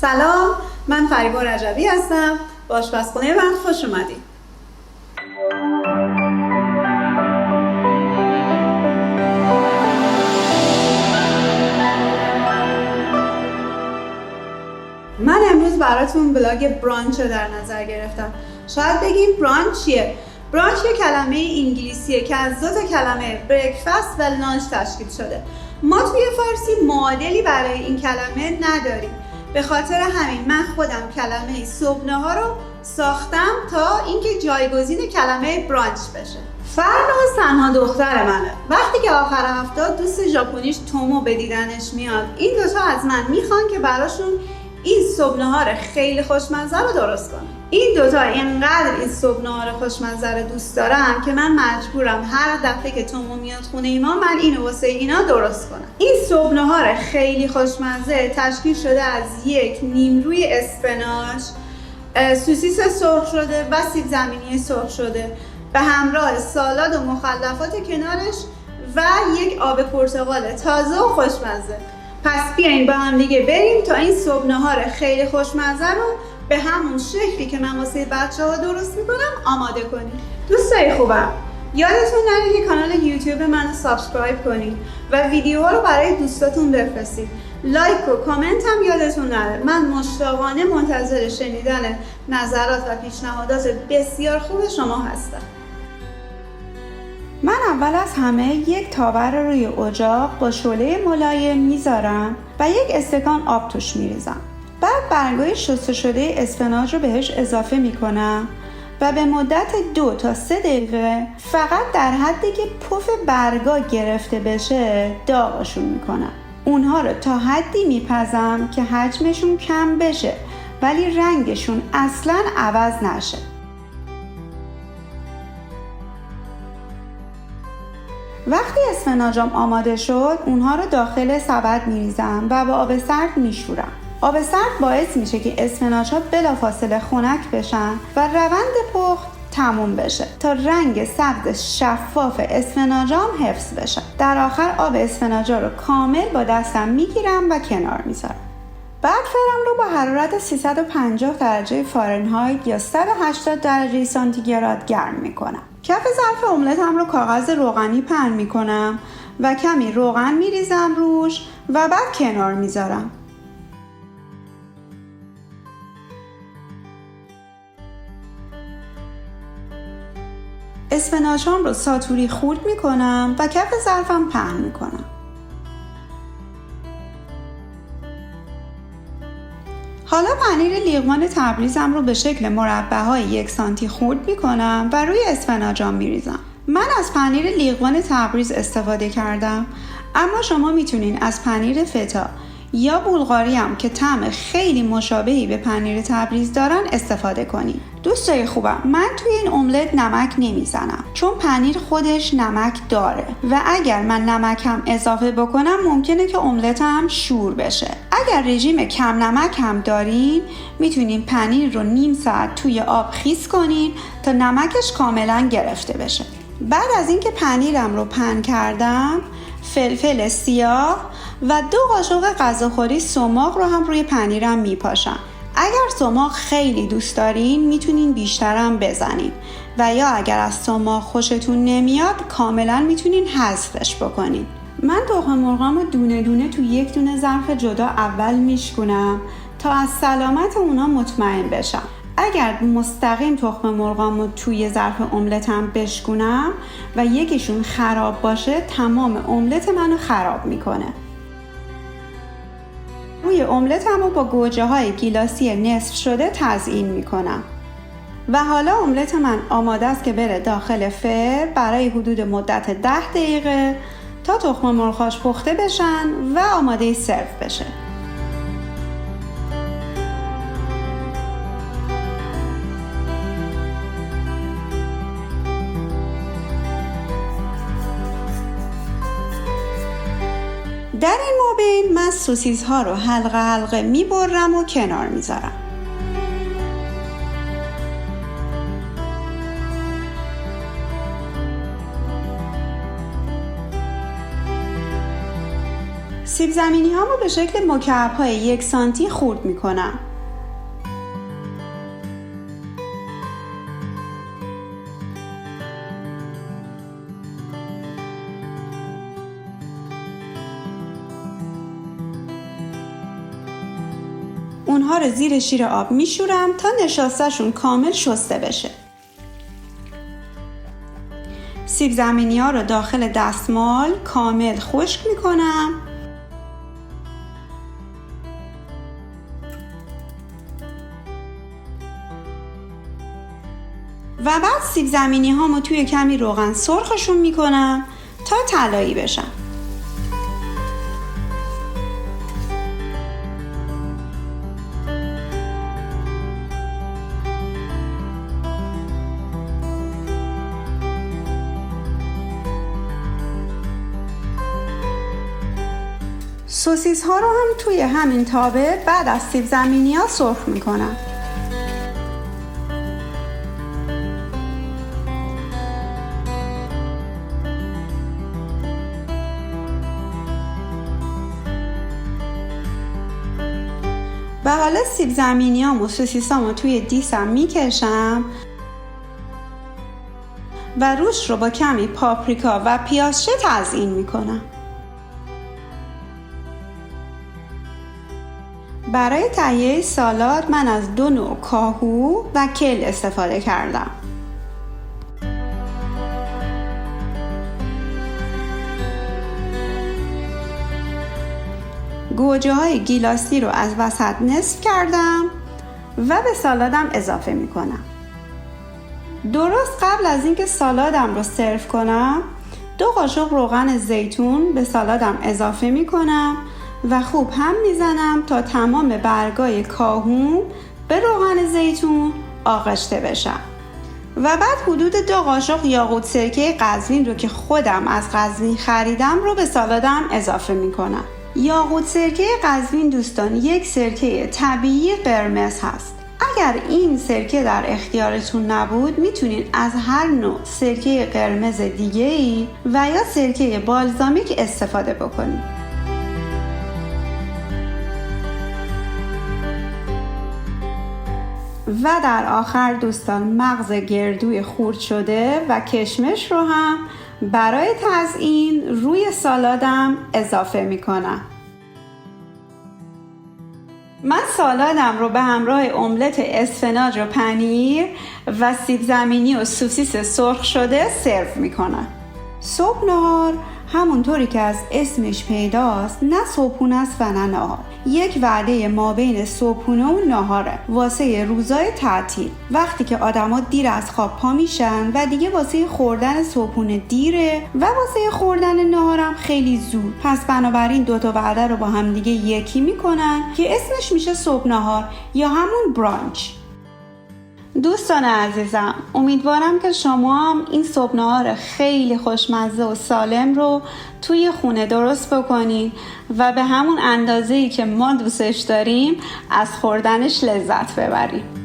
سلام، من فریبا رجبی هستم. به آشپزخونه من خوش اومدید. من امروز براتون بلاگ برانچ رو در نظر گرفتم. شاید بگیم برانچ چیه؟ برانچ یه کلمه انگلیسیه که از دو تا کلمه بریکفاست و لانچ تشکیل شده. ما توی فارسی معادلی برای این کلمه نداریم. به خاطر همین من خودم کلمه صبحونه ها رو ساختم تا اینکه جایگزین کلمه برانچ بشه. فرناز تنها دختر منه. وقتی که آخر هفته دوست ژاپنیش تومو به دیدنش میاد، این دوتا از من میخوان که براشون این صبحونه‌ها رو خیلی خوشمزه رو درست کنم. این دوتا اینقدر این صبحونه‌ها رو خوشمزه رو دوست دارن که من مجبورم هر دفعه که تومو میاد خونه ما من اینو واسه اینا درست کنم. این صبحونه‌ها رو خیلی خوشمزه تشکیل شده از یک نیمروی اسفناج، سوسیس سرخ شده و سیب زمینی سرخ شده به همراه سالاد و مخلفات کنارش و یک آب پرتقال تازه و خوشمزه. پس بیاین با هم دیگه بریم تا این صبحونه‌ها رو خیلی خوشمزه رو به همون شکلی که من واسه بچه‌ها درست میکنم آماده کنیم. دوستای خوبم، یادتون نره که کانال یوتیوب منو سابسکرایب کنید و ویدیوها رو برای دوستاتون بفرستید. لایک و کامنت هم یادتون نره. من مشتاقانه منتظر شنیدن نظرات و پیشنهادات بسیار خوب شما هستم. من اول از همه یک تاور رو روی اجاق با شعله ملایم میذارم و یک استکان آب توش میریزم. بعد برگای شسته شده اسفناج رو بهش اضافه میکنم و به مدت 2 تا 3 دقیقه فقط در حدی که پف برگا گرفته بشه داغشون میکنم. اونها رو تا حدی میپزم که حجمشون کم بشه ولی رنگشون اصلاً عوض نشه. وقتی اسفناجم آماده شد اونها رو داخل سبد میریزم و با آب سرد میشورم. آب سرد باعث میشه که اسفناج‌ها بلافاصله خنک بشن و روند پخت تموم بشه تا رنگ سبز شفاف اسفناجام حفظ بشه. در آخر آب اسفناجا رو کامل با دستم میگیرم و کنار میذارم. بعد فرم رو با حرارت 350 درجه فارنهایت یا 180 درجه سانتیگراد گرم میکنم. کف ظرف املتم رو کاغذ روغنی پهن میکنم و کمی روغن میریزم روش و بعد کنار میذارم. اسفناجام رو ساتوری خورد میکنم و کف ظرفم پهن میکنم. حالا پنیر لیقمان تبریزم رو به شکل مربع‌های 1 سانتی خورد میکنم و روی اسفناجام میریزم. من از پنیر لیقمان تبریز استفاده کردم، اما شما میتونین از پنیر فتا یا بلغاری هم که طعم خیلی مشابهی به پنیر تبریز دارن استفاده کنین. دوستای خوبم، من توی این املت نمک نمیزنم چون پنیر خودش نمک داره و اگر من نمک هم اضافه بکنم ممکنه که املتم شور بشه. اگر رژیم کم نمک هم دارین میتونین پنیر رو نیم ساعت توی آب خیس کنین تا نمکش کاملا گرفته بشه. بعد از اینکه پنیرم رو پهن کردم فلفل سیاه و 2 قاشق غذاخوری سماق رو هم روی پنیرم میپاشم. اگر سماق خیلی دوست دارین میتونین بیشترم بزنین و یا اگر از سماق خوشتون نمیاد کاملا میتونین حذفش بکنین. من تخم مرغام رو دونه دونه تو یک دونه ظرف جدا اول میشکنم تا از سلامت اونا مطمئن بشم. اگر مستقیم تخم مرغام رو توی ظرف املتم بشکنم و یکیشون خراب باشه تمام املت منو خراب میکنه. روی املتم رو با گوجه های گیلاسی نصف شده تزیین میکنم و حالا املت من آماده است که بره داخل فر برای حدود مدت 10 دقیقه تا تخم مرغاش پخته بشن و آماده سرو بشه. در این موبیل من سوسیس ها رو حلقه حلقه میبرم و کنار میذارم. سیب زمینی هامو به شکل مکعب‌های 1 سانتی خورد میکنم. اونها رو زیر شیر آب میشورم تا نشاستشون کامل شسته بشه. سیب زمینی ها رو داخل دستمال کامل خشک میکنم و بعد سیب زمینی هامو توی کمی روغن سرخشون میکنم تا طلایی بشن. سوسیس ها رو هم توی همین تابه بعد از سیب زمینی ها سرخ میکنم. و حالا سیب زمینی ها و سوسیس ها توی دیسم میکشم و روش رو با کمی پاپریکا و پیازچه تزیین میکنم. برای تهیه سالاد من از 2 نوع کاهو و کل استفاده کردم. گوجه های گیلاسی رو از وسط نصف کردم و به سالادم اضافه می کنم. درست قبل از اینکه سالادم رو سرو کنم 2 قاشق روغن زیتون به سالادم اضافه می کنم و خوب هم میزنم تا تمام برگای کاهو به روغن زیتون آغشته بشن و بعد حدود 2 قاشق یاقوت سرکه قزوین رو که خودم از قزوین خریدم رو به سالادم اضافه میکنم. یاقوت سرکه قزوین دوستان یک سرکه طبیعی قرمز هست. اگر این سرکه در اختیارتون نبود میتونین از هر نوع سرکه قرمز دیگه‌ای و یا سرکه بالزامیک استفاده بکنید. و در آخر دوستان مغز گردوی خورد شده و کشمش رو هم برای تزیین روی سالادم اضافه میکنم. من سالادم رو به همراه املت اسفناج و پنیر و سیب زمینی و سوسیس سرخ شده سرو میکنم. صبح نهار همونطوری که از اسمش پیداست نه صبحونه است و نه نهار. یک وعده ما بین صبحونه و نهاره واسه روزای تعطیل، وقتی که آدما دیر از خواب پا میشن و دیگه واسه خوردن صبحونه دیره و واسه خوردن نهارم خیلی زود. پس بنابراین 2 تا وعده رو با هم دیگه یکی میکنن که اسمش میشه صبح نهار یا همون برانچ. دوستان عزیزم امیدوارم که شما هم این صبح نهار خیلی خوشمزه و سالم رو توی خونه درست بکنید و به همون اندازه‌ای که ما دوستش داریم از خوردنش لذت ببرید.